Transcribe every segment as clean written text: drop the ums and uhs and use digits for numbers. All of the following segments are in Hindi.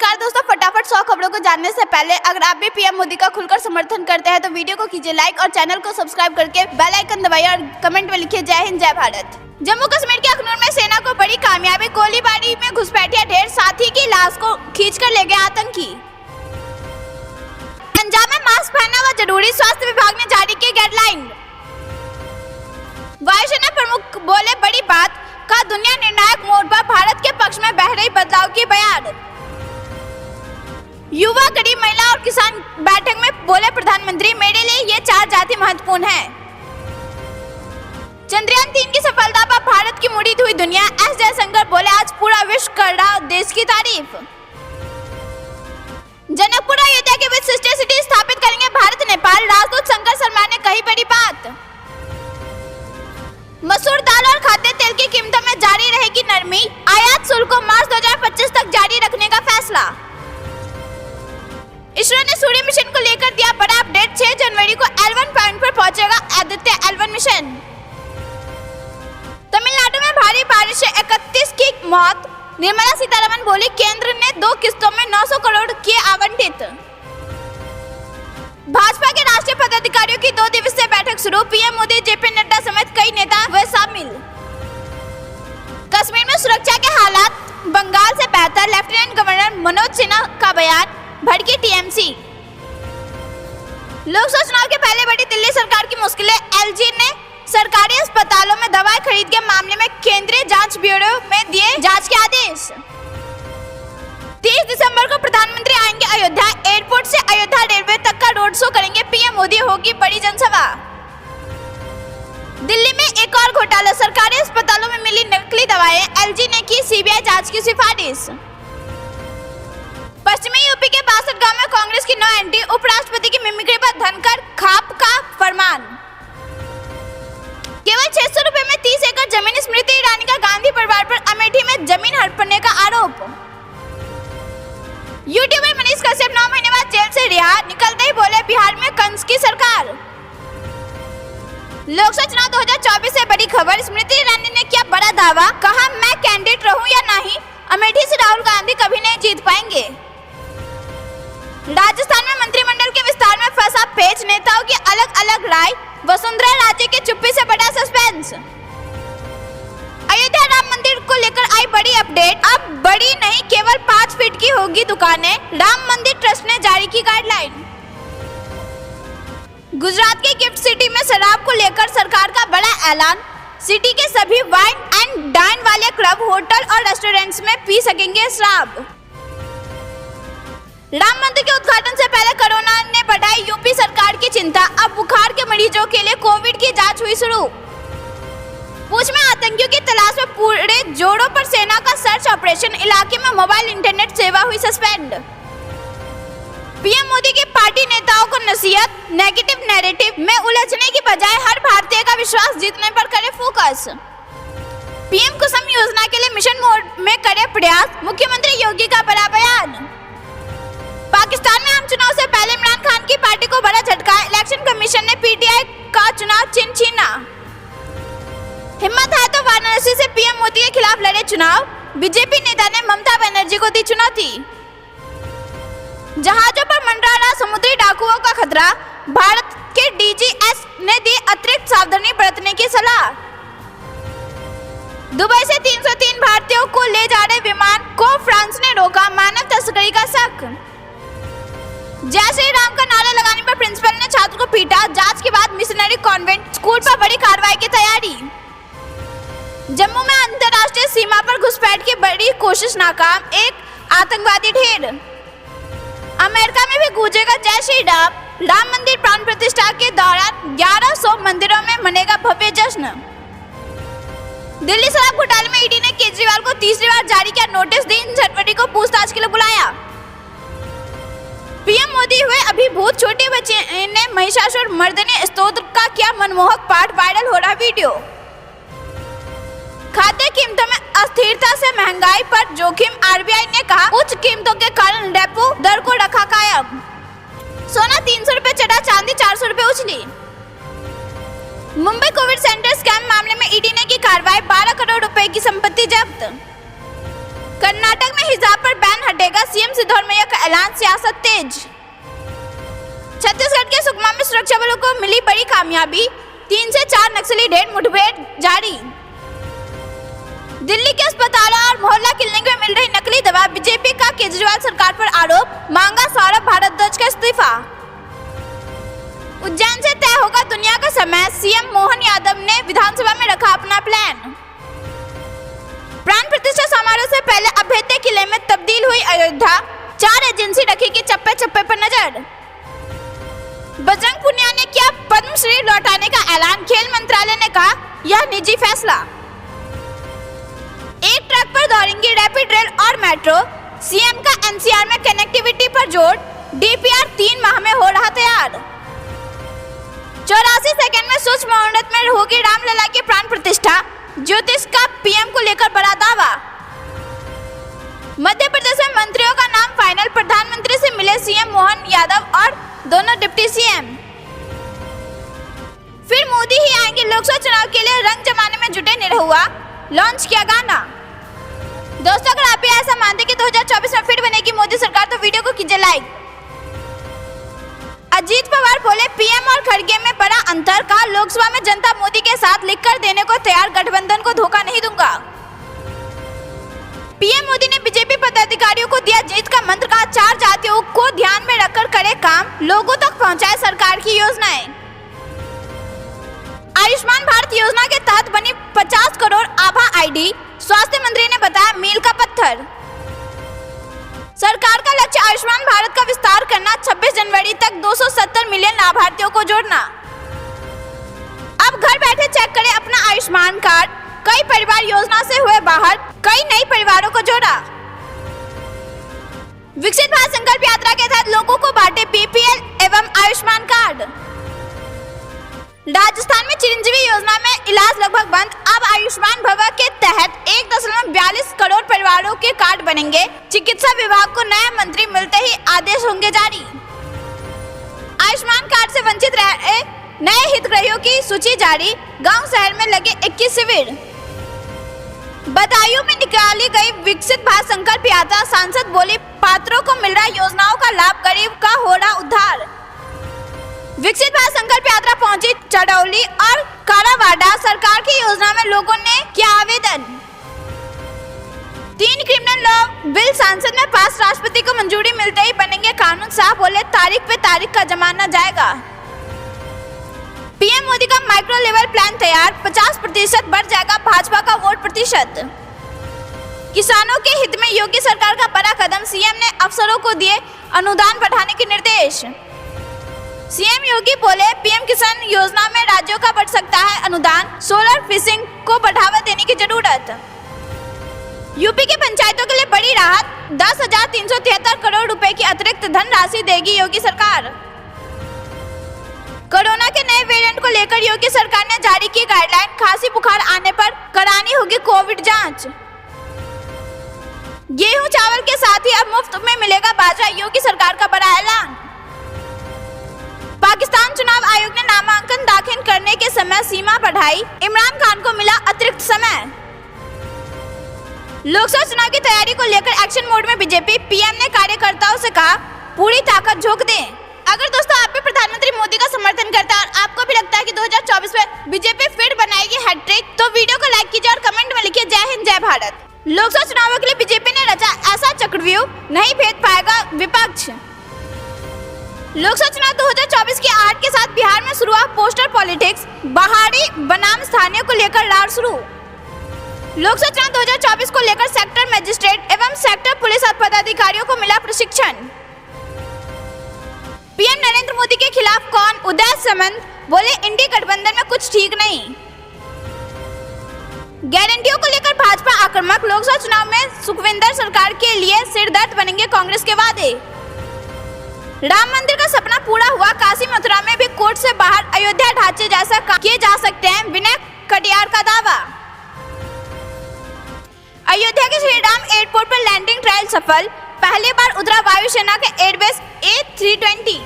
नमस्कार दोस्तों, फटाफट 100 खबरों को जानने से पहले अगर आप भी पीएम मोदी का खुलकर समर्थन करते हैं तो वीडियो को कीजिए लाइक और चैनल को सब्सक्राइब करके बेल आइकन दबाइए और कमेंट में लिखिए जय हिंद जय भारत। जम्मू कश्मीर के अखनूर में सेना को बड़ी कामयाबी, गोलीबारी में घुसपैठिया ढेर, साथी की लाश को खींचकर ले गए आतंकी। पंजाब में मास्क पहनना व जरूरी, स्वास्थ्य विभाग ने जारी की गाइडलाइन। वायुसेना प्रमुख बोले बड़ी बात का, दुनिया निर्णायक मोड पर भारत के पक्ष में बह रही बदलाव की बयान। युवा, गरीब, महिला और किसान बैठक में बोले प्रधानमंत्री, मेरे लिए ये 4 जाति महत्वपूर्ण है। चंद्रयान 3 की सफलता पर भारत की मुड़ी हुई दुनिया, एस जयशंकर बोले आज पूरा विश्व कर रहा देश की तारीफ। जनकपुर अयोध्या के बीच सिस्टर सिटी स्थापित करेंगे भारत नेपाल, राजदूत शंकर शर्मा ने कही बड़ी बात। मसूर दाल और खाद्य तेल की कीमतों में जारी रहेगी नरमी, आयात शुल्क को मार्च 2025 तक जारी रखने का फैसला। इसरो ने सूर्य मिशन को लेकर दिया बड़ा अपडेट, 6 जनवरी को L1 पॉइंट पर पहुंचेगा आदित्य L1 मिशन। तमिलनाडु में भारी बारिश से 31 की मौत, निर्मला सीतारमण बोली केंद्र ने 2 किस्तों में 900 करोड़ किए आवंटित। भाजपा के राष्ट्रीय पदाधिकारियों की 2 दिवसीय बैठक शुरू, पीएम मोदी, जेपी नड्डा समेत कई नेता हुए शामिल। कश्मीर में सुरक्षा के हालात बंगाल से बेहतर, लेफ्टिनेंट गवर्नर मनोज सिन्हा का बयान, भड़की टीएमसी। लोकसभा चुनाव के पहले बड़ी दिल्ली सरकार की मुश्किलें, एलजी ने सरकारी अस्पतालों में दवाएं खरीद के मामले में केंद्रीय जांच ब्यूरो में दिए जांच के आदेश। 30 दिसंबर को प्रधानमंत्री आएंगे अयोध्या, एयरपोर्ट से अयोध्या रेलवे तक का रोड शो करेंगे पीएम मोदी, होगी बड़ी जनसभा। दिल्ली में एक और घोटाला, सरकारी अस्पतालों में मिली नकली दवाएं, एलजी ने की सीबीआई जांच की सिफारिश। पश्चिमी यूपी के 62 गांव में कांग्रेस की 9 एंट्री, उपराष्ट्रपति की मिमिक्री पर धनकर खाप का फरमान। केवल 600 रुपए में 30 एकड़ जमीन, स्मृति ईरानी का गांधी परिवार पर अमेठी में जमीन हड़पने का आरोप। यूट्यूबर मनीष कश्यप 9 महीने बाद जेल से रिहा, निकलते ही बोले बिहार में कंस की सरकार। लोकसभा चुनाव 2024 से बड़ी खबर, स्मृति ईरानी ने किया बड़ा दावा, कहा मैं कैंडिडेट रहूं या नहीं, अमेठी से राहुल गांधी कभी नहीं जीत पाएंगे। राजस्थान में मंत्रिमंडल के विस्तार में फंसा पेच, नेताओं की अलग अलग राय, वसुंधरा राजे के चुप्पी से बड़ा सस्पेंस। अयोध्या राम मंदिर को लेकर आई बड़ी अपडेट, अब बड़ी नहीं केवल 5 फीट की होगी दुकानें, राम मंदिर ट्रस्ट ने जारी की गाइडलाइन। गुजरात के गिफ्ट सिटी में शराब को लेकर सरकार का बड़ा ऐलान, सिटी के सभी वाइन एंड डाइन वाले क्लब, होटल और रेस्टोरेंट्स में पी सकेंगे शराब। राम मंदिर के उद्घाटन से पहले कोरोना ने बढ़ाई यूपी सरकार की चिंता, अब बुखार के मरीजों के लिए कोविड की जांच हुई शुरू। पूंछ में आतंकियों की तलाश में पूरे जोड़ों पर सेना का सर्च ऑपरेशन, इलाके में मोबाइल इंटरनेट सेवा हुई सस्पेंड। पीएम मोदी की पार्टी नेताओं को नसीहत, नेगेटिव नैरेटिव में उलझने की बजाय हर भारतीय का विश्वास जीतने पर करे फोकस। पीएम कुसुम योजना के लिए मिशन मोड में करे प्रयास, मुख्यमंत्री योगी का बड़ा बयान। पाकिस्तान में आम चुनाव से पहले इमरान खान की पार्टी को बड़ा झटका, इलेक्शन कमीशन ने पीटीआई का चुनाव चिन्ह छीना। हिम्मत है तो वाराणसी से पीएम मोदी के खिलाफ लड़े चुनाव, बीजेपी नेता ने ममता बनर्जी को दी चुनौती। जहाजों पर मंडरा रहा समुद्री डाकुओं का खतरा, भारत के डीजीएस ने दी अतिरिक्त सावधानी बरतने की सलाह। दुबई से 303 भारतीयों को ले जा रहे विमान को फ्रांस ने रोका, मानव तस्करी का शक। जय श्री राम का नारा लगाने पर प्रिंसिपल ने छात्र को पीटा, जांच के बाद मिशनरी कॉन्वेंट स्कूल पर बड़ी कार्रवाई की तैयारी। जम्मू में अंतर्राष्ट्रीय सीमा पर घुसपैठ की बड़ी कोशिश नाकाम, एक आतंकवादी ढेर। अमेरिका में भी गूंजेगा जय श्री राम, राम मंदिर प्राण प्रतिष्ठा के दौरान 1100 मंदिरों में मनेगा भव्य जश्न। दिल्ली शराब घोटाले में ईडी ने केजरीवाल को तीसरी बार जारी किया नोटिस, 3 जनवरी को पूछताछ के लिए बुलाया। पीएम मोदी हुए अभिभूत, छोटे बच्चे ने महिषासुर मर्दनी स्तोत्र का किया मनमोहक पाठ, वायरल हो रहा वीडियो। खाद्य कीमतों में अस्थिरता से महंगाई पर जोखिम, आरबीआई ने कहा उच्च कीमतों के कारण रेपो दर को रखा कायम। सोना 300 रुपए चढ़ा, चांदी 400 रुपए उछली। मुंबई कोविड सेंटर स्कैम मामले में ईडी ने की कार्रवाई, 12 करोड़ रुपए की संपत्ति जब्त। कर्नाटक में हिजाब पर बैन हटेगा, सीएम सिद्धरामैया का ऐलान, सियासत तेज। छत्तीसगढ़ के सुकमा में सुरक्षा बलों को मिली बड़ी कामयाबी, 3 से 4 नक्सली ढेर मुठभेड़ जारी। दिल्ली के अस्पतालों और मोहल्ला क्लिनिक में मिल रही नकली दवा, बीजेपी का केजरीवाल सरकार पर आरोप, मांगा सौरभ भारद्वाज का इस्तीफा। उज्जैन से तय होगा दुनिया का समय, सीएम मोहन यादव ने विधानसभा में रखा अपना प्लान। प्राण प्रतिष्ठा समारोह से पहले अभेद्य किले में तब्दील हुई अयोध्या, 4 एजेंसी रखेगी चप्पे चप्पे पर नजर। बजरंग पुनिया ने किया पद्मश्री लौटाने का ऐलान, खेल मंत्रालय ने कहा यह निजी फैसला। एक ट्रक पर दौड़ेंगी रैपिड रेल और मेट्रो, सीएम का एनसीआर में कनेक्टिविटी पर जोर, डीपीआर 3 माह में हो रहा तैयार। 84 सेकंड में सूक्ष्म मुहूर्त में होगी रामलला की प्राण प्रतिष्ठा, ज्योतिष का पीएम को लेकर बड़ा दावा। मध्य प्रदेश में मंत्रियों का नाम फाइनल, प्रधानमंत्री से मिले सीएम मोहन यादव और दोनों डिप्टी सीएम। फिर मोदी ही आएंगे, लोकसभा चुनाव के लिए रंग जमाने में जुटे निरहुआ, लॉन्च किया गाना। दोस्तों अगर आप ऐसा मानते कि 2024 में फिर बनेगी मोदी सरकार तो वीडियो को कीजिए लाइक। अजीत पवार बोले पीएम और खड़गे में बड़ा अंतर, कहा लोकसभा में जनता मोदी के साथ लिखकर देने को तैयार, गठबंधन को धोखा नहीं दूंगा। पीएम मोदी ने बीजेपी पदाधिकारियों को दिया जीत का मंत्र, कहा 4 जातियों को ध्यान में रखकर करे काम, लोगों तक पहुंचाए सरकार की योजनाएं। आयुष्मान भारत योजना के तहत बनी 50 करोड़ आभा आईडी, स्वास्थ्य मंत्री ने बताया मील का पत्थर। सरकार का लक्ष्य आयुष्मान भारत का विस्तार करना, 26 जनवरी तक 270 मिलियन लाभार्थियों को जोड़ना। अब घर बैठे चेक करें अपना आयुष्मान कार्ड, कई परिवार योजना से हुए बाहर, कई नए परिवारों को जोड़ा। विकसित भारत संकल्प यात्रा के तहत लोगों को बांटे बीपीएल एवं आयुष्मान कार्ड। राजस्थान में चिरंजीवी योजना में इलाज लगभग बंद, अब आयुष्मान भवा के तहत 1.42 करोड़ परिवारों के कार्ड बनेंगे। चिकित्सा विभाग को नया मंत्री मिलते ही आदेश होंगे जारी। आयुष्मान कार्ड से वंचित रहे नए हितग्राहियों की सूची जारी, गांव शहर में लगे 21 शिविर। बदायूं में निकाली गई विकसित भारत संकल्प यात्रा, सांसद बोली पात्रों को मिल रहा योजनाओं का लाभ, गरीब का हो रहा उद्धार। विकसित भारत संकल्प यात्रा पहुंची चड़ौली और कारावाड़ा, सरकार की योजना में लोगों ने किया आवेदन। 3 क्रिमिनल लॉ बिल संसद में पास, राष्ट्रपति को मंजूरी मिलते ही बनेंगे कानून, साहब बोले तारीख पे तारीख का जमाना जाएगा। पीएम मोदी का माइक्रो लेवल प्लान तैयार, 50% बढ़ जाएगा भाजपा का वोट प्रतिशत। किसानों के हित में योगी सरकार का बड़ा कदम, सीएम ने अफसरों को दिए अनुदान बढ़ाने के निर्देश। सीएम योगी बोले पीएम किसान योजना में राज्यों का बढ़ सकता है अनुदान, सोलर फिशिंग को बढ़ावा देने की जरूरत। यूपी के पंचायतों के लिए बड़ी राहत, 10,373 करोड़ रुपए की अतिरिक्त धनराशि देगी योगी सरकार। कोरोना के नए वेरिएंट को लेकर योगी सरकार ने जारी की गाइडलाइन, खांसी बुखार आने पर करानी होगी कोविड जांच। गेहूं चावल के साथ ही अब मुफ्त में मिलेगा बाजरा, योगी सरकार का बड़ा ऐलान। पाकिस्तान चुनाव आयोग ने नामांकन दाखिल करने के समय सीमा बढ़ाई, इमरान खान को मिला अतिरिक्त समय। लोकसभा चुनाव की तैयारी को लेकर एक्शन मोड में बीजेपी, पीएम ने कार्यकर्ताओं से कहा पूरी ताकत झोंक दें। अगर दोस्तों आप भी प्रधानमंत्री मोदी का समर्थन करता है और आपको भी लगता है कि 2024 में बीजेपी फिर बनाएगी हैट्रिक, तो वीडियो को लाइक कीजिए और कमेंट में लिखिए जय हिंद जय भारत। लोकसभा चुनावों के लिए बीजेपी ने रचा ऐसा चक्रव्यूह, नहीं भेद पाएगा विपक्ष। लोकसभा चुनाव 2024 की आहट के साथ बिहार में शुरू हुआ पोस्टर पॉलिटिक्स, बाहरी बनाम स्थानीय को लेकर रार शुरू। लोकसभा चुनाव 2024 को लेकर सेक्टर मजिस्ट्रेट एवं सेक्टर पुलिस पदाधिकारियों को मिला प्रशिक्षण। पीएम नरेंद्र मोदी के खिलाफ कौन, उदय सामंत बोले इंडी गठबंधन में कुछ ठीक नहीं। गारंटियों को लेकर भाजपा आक्रामक, लोकसभा चुनाव में सुखविंदर सरकार के लिए सिरदर्द बनेंगे कांग्रेस के वादे। राम मंदिर का सपना पूरा हुआ, काशी मथुरा में भी कोर्ट से बाहर अयोध्या ढांचे जैसा किए जा सकते हैं, विनय कटियार का दावा। अयोध्या के श्री राम एयरपोर्ट पर लैंडिंग ट्रायल सफल, पहली बार उतरा वायुसेना का एयरबेस A320।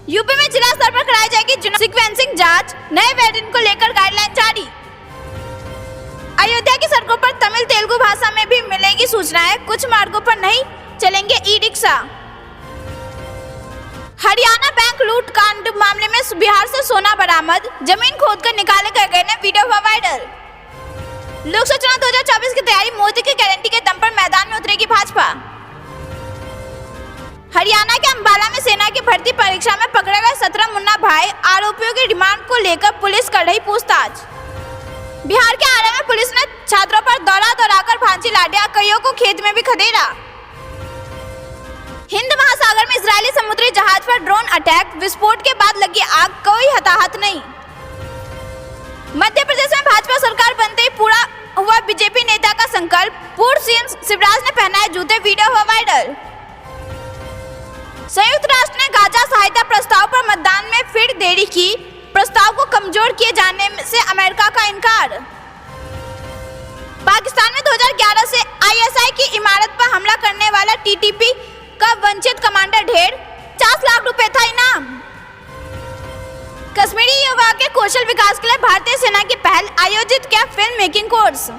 यूपी में जिला स्तर पर कराई जाएगी सीक्वेंसिंग जांच, नए वेरिएंट को लेकर गाइडलाइन जारी। अयोध्या की सड़कों पर तमिल तेलुगु भाषा में भी मिलेगी सूचनाएं, कुछ मार्गों पर नहीं चलेंगे ई रिक्शा। हरियाणा बैंक लूट कांड मामले में बिहार से सोना बरामद, जमीन खोदकर निकाले गए ने वीडियो हुआ वायरल। लोकसभा चुनाव 2024 की तैयारी, मोदी की गारंटी के दम पर मैदान में उतरेगी भाजपा। हरियाणा के अंबाला में सेना की भर्ती परीक्षा में पकड़े गए 17 मुन्ना भाई आरोपियों की रिमांड को लेकर पुलिस कर रही पूछताछ। बिहार के आरा में पुलिस ने छात्रों पर दौड़ाकर फांसी लादिया, कईयों को खेत में भी खदेड़ा। हिंद महासागर में इजरायली समुद्री जहाज पर ड्रोन अटैक, विस्फोट के बाद लगी आग, कोई हताहत नहीं। मध्य प्रदेश में भाजपा सरकार बनते ही पूरा हुआ बीजेपी नेता का संकल्प, पूर्व सीएम शिवराज ने पहनाए जूते, वीडियो हुआ वायरल। संयुक्त राष्ट्र ने गाजा सहायता प्रस्ताव पर मतदान में फिर देरी की, प्रस्ताव को कमजोर किए जाने से अमेरिका का इनकार। पाकिस्तान में 2011 से आईएसआई की इमारत पर हमला करने वाला टीटीपी का वंचित कमांडर ढेर, 50 लाख रुपए था इनाम। कश्मीरी युवा के कौशल विकास के लिए भारतीय सेना की पहल, आयोजित किया फिल्म मेकिंग कोर्स।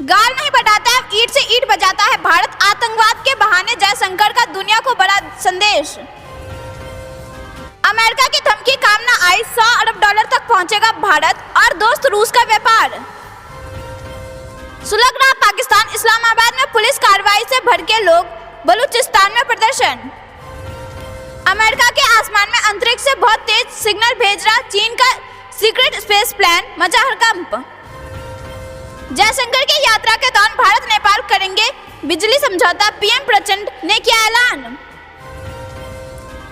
गाल नहीं बढ़ाता है, ईंट से ईंट बजाता है भारत, आतंकवाद के बहाने जयशंकर का दुनिया को बड़ा संदेश। अमेरिका की धमकी काम न आई, $100 अरब तक पहुंचेगा भारत और दोस्त रूस का व्यापार। सुलग रहा पाकिस्तान, इस्लामाबाद में पुलिस कार्रवाई से भड़के लोग, बलूचिस्तान में प्रदर्शन। अमेरिका के आसमान में अंतरिक्ष से बहुत तेज सिग्नल भेज रहा चीन का सीक्रेट स्पेस प्लान, मचा हड़कंप। जयशंकर की यात्रा के दौरान भारत नेपाल करेंगे बिजली समझौता, पीएम प्रचंड ने किया ऐलान।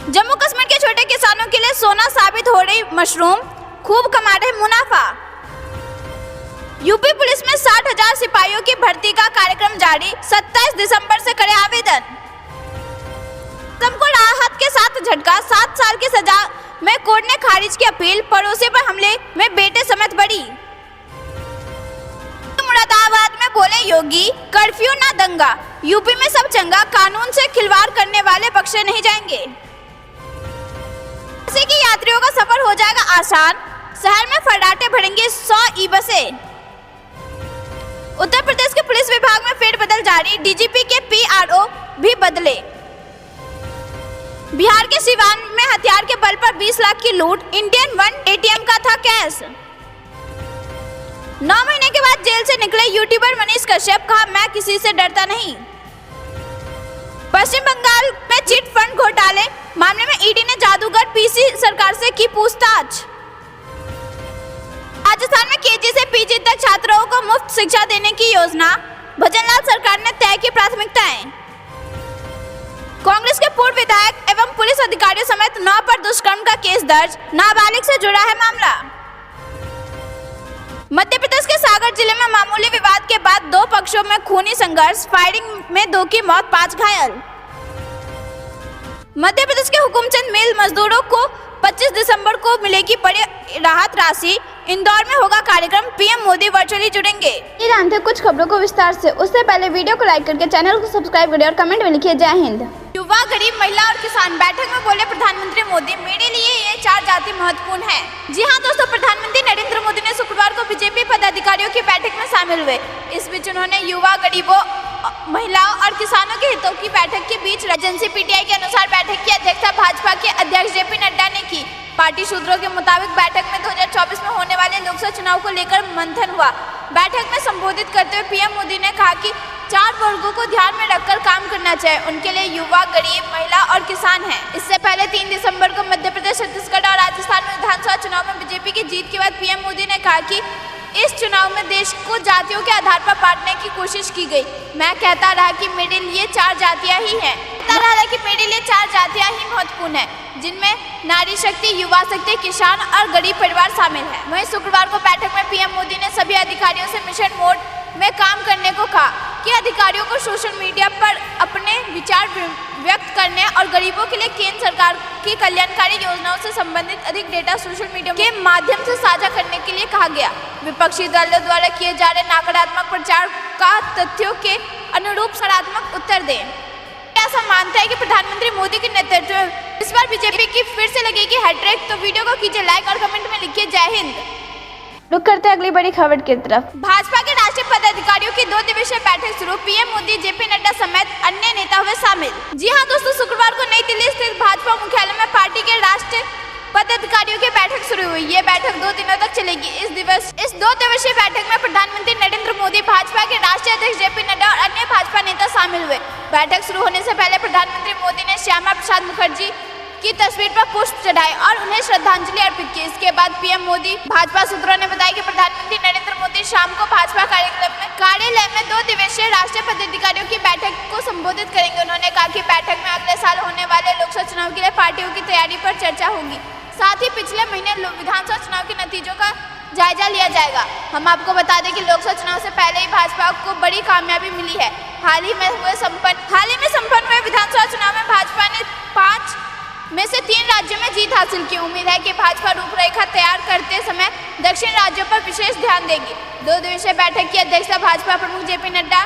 जम्मू कश्मीर के छोटे किसानों के लिए सोना साबित हो रही मशरूम, खूब कमा रहे मुनाफा। यूपी पुलिस में 60,000 सिपाहियों की भर्ती का कार्यक्रम जारी, 27 दिसंबर से करे आवेदन। सबको राहत के साथ झटका, 7 साल की सजा में कोर्ट ने खारिज की अपील, पड़ोसी पर हमले में बेटे समेत बड़ी। मुरादाबाद में बोले योगी, कर्फ्यू ना दंगा, यूपी में सब चंगा, कानून से खिलवाड़ करने वाले बख्शे नहीं जाएंगे। की यात्रियों का सफर हो जाएगा आसान, शहर में फर्राटे भरेंगे 100 ई बसें। उत्तर प्रदेश के पुलिस विभाग में फेरबदल जारी, डीजीपी के पीआरओ भी बदले। बिहार के सिवान में हथियार के बल पर 20 लाख की लूट, इंडियन वन एटीएम का था कैश। 9 महीने के बाद जेल से निकले यूट्यूबर मनीष कश्यप, कहा मैं किसी से डरता नहीं। पश्चिम बंगाल में चिट फंड घोटाले मामले में ईडी ने जादूगर पीसी सरकार से की पूछताछ। राजस्थान में केजी से पीजी तक छात्रों को मुफ्त शिक्षा देने की योजना, भजनलाल सरकार ने तय की प्राथमिकताएं। कांग्रेस के पूर्व विधायक एवं पुलिस अधिकारियों समेत 9 पर दुष्कर्म का केस दर्ज, नाबालिग से जुड़ा है मामला। मध्य प्रदेश के सागर जिले में मामूली विवाद के बाद 2 पक्षों में खूनी संघर्ष, फायरिंग में 2 की मौत, 5 घायल। मध्य प्रदेश के हुकुमचंद मिल मजदूरों को 25 दिसंबर को मिलेगी बड़ी राहत राशि, इंदौर में होगा कार्यक्रम, पीएम मोदी वर्चुअली जुड़ेंगे। ये जानते हैं कुछ खबरों को विस्तार से, उससे पहले वीडियो को लाइक करके चैनल को सब्सक्राइब करिए और कमेंट में लिखिए जय हिंद। युवा, गरीब, महिला और किसान, बैठक में बोले प्रधानमंत्री मोदी, मेरे लिए ये 4 जाति महत्वपूर्ण है। जी हाँ दोस्तों, प्रधानमंत्री नरेंद्र मोदी ने शुक्रवार को बीजेपी पदाधिकारियों की बैठक में शामिल हुए। इस बीच उन्होंने युवा, गरीबों, महिलाओं और किसानों के हितों की बैठक के बीच एजेंसी पीटीआई के अनुसार बैठक की अध्यक्षता भाजपा के अध्यक्ष जेपी नड्डा ने की। पार्टी सूत्रों के मुताबिक बैठक में 2024 में होने वाले लोकसभा चुनाव को लेकर मंथन हुआ। बैठक में संबोधित करते हुए पीएम मोदी ने कहा कि 4 वर्गों को ध्यान में रखकर काम करना चाहिए, उनके लिए युवा, गरीब, महिला और किसान हैं। इससे पहले 3 दिसंबर को मध्य प्रदेश, छत्तीसगढ़ और राजस्थान में विधानसभा चुनाव में बीजेपी की जीत के बाद पीएम मोदी ने कहा कि इस चुनाव में देश को जातियों के आधार पर बांटने की कोशिश की गई। मैं कहता रहा कि मेरे लिए 4 जातियां ही हैं। मेरे लिए 4 जातियां ही महत्वपूर्ण है, जिनमें नारी शक्ति, युवा शक्ति, किसान और गरीब परिवार शामिल है। वहीं शुक्रवार को बैठक में पीएम मोदी ने सभी अधिकारियों से मिशन मोड में काम करने को कहा कि अधिकारियों को सोशल मीडिया पर अपने विचार व्यक्त करने और गरीबों के लिए केंद्र सरकार की कल्याणकारी योजनाओं से संबंधित अधिक डेटा सोशल मीडिया के माध्यम से साझा करने के लिए कहा गया। विपक्षी दलों द्वारा किए जा रहे नकारात्मक प्रचार का तथ्यों के अनुरूप सकारात्मक उत्तर दें। ऐसा मानता है कि प्रधानमंत्री मोदी के नेतृत्व में इस बार बीजेपी की फिर से लगेगी हैट्रिक। तो वीडियो को कीजिए लाइक और कमेंट में लिखिए जय हिंद। रुक करते अगली बड़ी खबर की तरफ। भाजपा के राष्ट्रीय पदाधिकारियों की 2 दिवसीय बैठक शुरू। पीएम मोदी, जेपी नड्डा समेत अन्य नेता हुए शामिल। जी हां दोस्तों, शुक्रवार को नई दिल्ली स्थित भाजपा मुख्यालय में पार्टी के राष्ट्रीय पदाधिकारियों की बैठक शुरू हुई। ये बैठक 2 दिनों तक चलेगी। इस 2 दिवसीय बैठक में प्रधानमंत्री नरेंद्र मोदी, भाजपा के राष्ट्रीय अध्यक्ष जेपी नड्डा और अन्य भाजपा नेता शामिल हुए। बैठक शुरू होने से पहले प्रधानमंत्री मोदी ने श्यामा प्रसाद मुखर्जी की तस्वीर पर पुष्प चढ़ाए और उन्हें श्रद्धांजलि अर्पित की। इसके बाद पीएम मोदी, भाजपा सूत्रों ने बताया कि प्रधानमंत्री नरेंद्र मोदी शाम को भाजपा कार्यालय में 2 दिवसीय राष्ट्रीय पदाधिकारियों की बैठक को संबोधित करेंगे। उन्होंने कहा कि बैठक में अगले साल होने वाले लोकसभा चुनाव के लिए पार्टियों की तैयारी पर चर्चा होगी। साथ ही पिछले महीने विधानसभा चुनाव के नतीजों का जायजा लिया जाएगा। हम आपको बता दें कि लोकसभा चुनाव से पहले ही भाजपा को बड़ी कामयाबी मिली है। हाल ही में संपन्न हुए विधानसभा चुनाव में भाजपा ने 5 में से 3 राज्यों में जीत हासिल की। उम्मीद है कि भाजपा रूपरेखा तैयार करते समय दक्षिण राज्यों पर विशेष ध्यान देगी। 2 दिवसीय बैठक की अध्यक्षता भाजपा प्रमुख जेपी नड्डा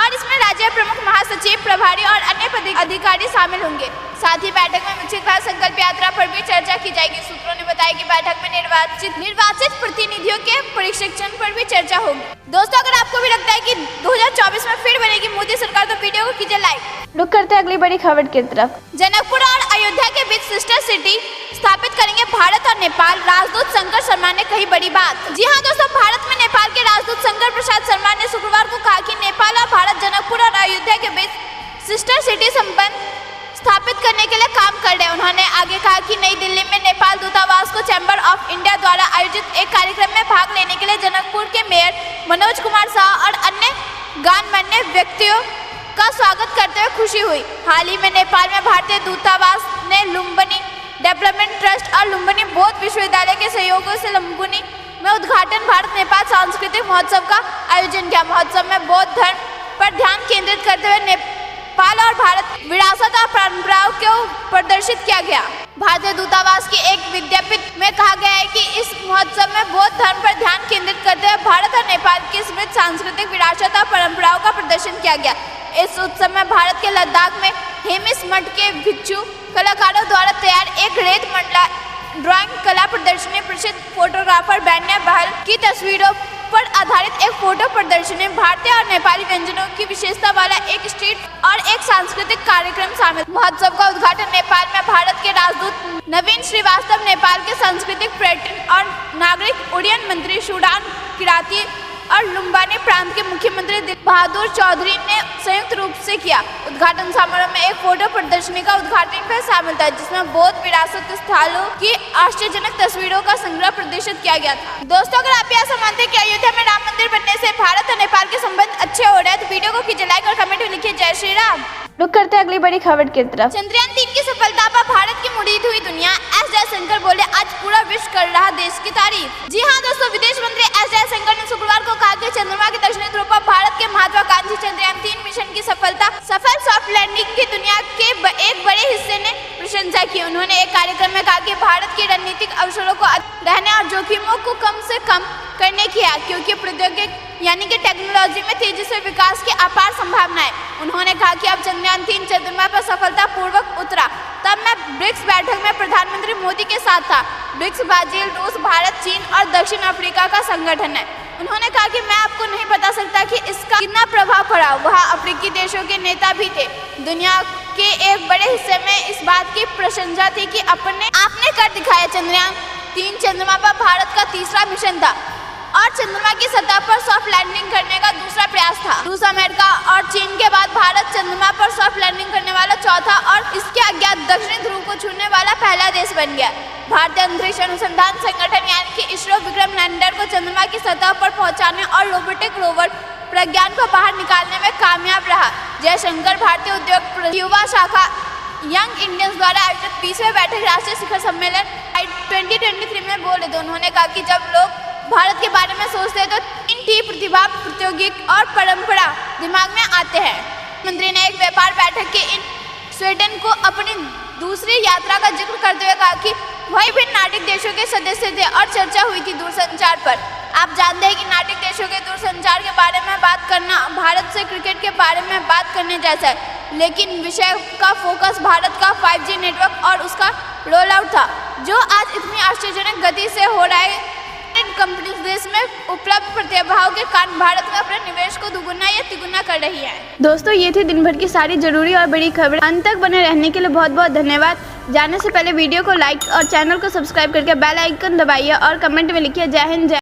और इसमें राज्य प्रमुख, महासचिव, प्रभारी और अन्य अधिकारी शामिल होंगे। साथ ही बैठक में विकसित भारत संकल्प यात्रा पर भी चर्चा की जाएगी। सूत्रों ने बताया कि बैठक में निर्वाचित प्रतिनिधियों के प्रशिक्षण पर भी चर्चा होगी। दोस्तों, अगर आपको भी लगता है कि 2024 में फिर बनेगी मोदी सरकार तो वीडियो को कीजिए लाइक। रुक करते अगली बड़ी खबर की तरफ। जनकपुर और अयोध्या के बीच सिस्टर सिटी स्थापित करेंगे भारत और नेपाल। राजदूत शंकर शर्मा ने कही बड़ी बात। जी हाँ दोस्तों, भारत में नेपाल के राजदूत शंकर प्रसाद शर्मा ने शुक्रवार को कहा कि नेपाल और भारत जनकपुर और अयोध्या के बीच सिस्टर सिटी संबंध स्थापित करने के लिए काम कर रहे हैं। उन्होंने आगे कहा कि नई दिल्ली में नेपाल दूतावास को चैम्बर ऑफ इंडिया द्वारा आयोजित एक कार्यक्रम में भाग लेने के लिए जनकपुर के मेयर मनोज कुमार शाह और अन्य गणमान्य व्यक्तियों का स्वागत करते हुए खुशी हुई। हाल ही में नेपाल में भारतीय दूतावास ने लुम्बिनी डेवलपमेंट ट्रस्ट और लुम्बिनी बौद्ध विश्वविद्यालय के सहयोगों से लुम्बिनी में उद्घाटन भारत नेपाल सांस्कृतिक महोत्सव का आयोजन किया। महोत्सव में बौद्ध धर्म पर ध्यान केंद्रित करते हुए नेपाल और भारत विरासत और परंपराओं को प्रदर्शित किया गया। भारतीय दूतावास की एक विज्ञप्ति में कहा गया है कि इस महोत्सव में बौद्ध धर्म पर ध्यान केंद्रित करते हुए भारत और नेपाल की समृद्ध सांस्कृतिक विरासत और परंपराओं का प्रदर्शन किया गया। इस उत्सव में भारत के लद्दाख में हेमिस मठ के भिक्षु कलाकारों द्वारा तैयार एक रेत मंडला ड्राइंग कला प्रदर्शनी, प्रसिद्ध फोटोग्राफर बैन्या बहल की तस्वीरों पर आधारित एक फोटो प्रदर्शनी, भारतीय और नेपाली व्यंजनों की विशेषता वाला एक स्ट्रीट और एक सांस्कृतिक कार्यक्रम शामिल। महोत्सव का उद्घाटन नेपाल में भारत के राजदूत नवीन श्रीवास्तव, नेपाल के सांस्कृतिक पर्यटन और नागरिक उड्डयन मंत्री सुडान किराती और लुम्बिनी प्रांत के मुख्यमंत्री दिलीप बहादुर चौधरी ने संयुक्त रूप से किया। उद्घाटन समारोह में एक फोटो प्रदर्शनी का उद्घाटन भी शामिल था, जिसमें बौद्ध विरासत स्थलों की आश्चर्यजनक तस्वीरों का संग्रह प्रदर्शित किया गया था। दोस्तों, अगर आप ऐसा मानते हैं कि अयोध्या में राम मंदिर बनने से भारत और नेपाल के संबंध अच्छे हो रहे हैं तो वीडियो को कीजिए लाइक और कमेंट में लिखिए जय श्री राम। रुक करते अगली बड़ी खबर की तरफ। चंद्रयान 3 की सफलता पर भारत की मुरीद हुई दुनिया। एस जयशंकर बोले, आज पूरा विश्व कर रहा देश की तारीफ। जी हाँ दोस्तों, विदेश मंत्री एस जयशंकर ने शुक्रवार को कहा कि चंद्रमा के दक्षिणी ध्रुव पर भारत के महत्वाकांक्षी चंद्रयान 3 मिशन की सफल सॉफ्ट लैंडिंग की दुनिया के एक बड़े हिस्से ने प्रशंसा की। उन्होंने एक कार्यक्रम में कहा कि भारत की रणनीतिक अवसरों को रहने और जोखिमों को कम से कम करने की है, क्योंकि प्रौद्योगिकी यानी कि टेक्नोलॉजी में तेजी से विकास की अपार संभावना है। उन्होंने कहा कि अब चंद्रयान 3 चंद्रमा पर सफलतापूर्वक उतरा। तब मैं ब्रिक्स बैठक में प्रधानमंत्री मोदी के साथ था। ब्रिक्स ब्राजील, रूस, भारत, चीन और दक्षिण अफ्रीका का संगठन है। उन्होंने कहा कि मैं आपको नहीं बता सकता कि इसका कितना प्रभाव पड़ा। वहाँ अफ्रीकी देशों के नेता भी थे। दुनिया के एक बड़े हिस्से में इस बात की प्रशंसा थी कि आपने कर दिखाया। चंद्रयान 3 चंद्रमा पर भारत का तीसरा मिशन था और चंद्रमा की सतह पर सॉफ्ट लैंडिंग करने का दूसरा प्रयास था। रूस, अमेरिका और चीन के बाद भारत चंद्रमा पर सॉफ्ट लैंडिंग करने वाला चौथा और इसके अज्ञात दक्षिणी ध्रुव को छूने वाला पहला देश बन गया। भारतीय अंतरिक्ष अनुसंधान संगठन यानी कि इसरो विक्रम लैंडर को चंद्रमा की सतह पर पहुंचाने और रोबोटिक रोवर प्रज्ञान को बाहर निकालने में कामयाब रहा। जयशंकर भारतीय उद्योग युवा शाखा यंग इंडियंस द्वारा आयोजित 20वें बैठक राष्ट्रीय शिखर सम्मेलन 2023 में बोले थे। उन्होंने कहा कि जब लोग भारत के बारे में सोचते हैं तो 3 प्रतिभा, प्रौद्योगिकी और परंपरा दिमाग में आते हैं। मंत्री ने एक व्यापार बैठक के स्वीडन को अपनी दूसरी यात्रा का जिक्र करते हुए कहा कि वही भी नार्डिक देशों के सदस्य थे और चर्चा हुई थी दूरसंचार पर। आप जानते हैं कि नार्डिक देशों के दूरसंचार के बारे में बात करना भारत से क्रिकेट के बारे में बात करने जैसा है, लेकिन विषय का फोकस भारत का 5G नेटवर्क और उसका रोल आउट था, जो आज इतनी आश्चर्यजनक गति से हो रहा है। कंपनीज देश में उपलब्ध प्रतिभाओं के कारण भारत में अपने निवेश को दुगुना या तिगुना कर रही है। दोस्तों, ये थी दिन भर की सारी जरूरी और बड़ी खबरें। अंत तक बने रहने के लिए बहुत बहुत धन्यवाद। जाने से पहले वीडियो को लाइक और चैनल को सब्सक्राइब करके बेल आइकन दबाइए और कमेंट में लिखिए जय हिंद।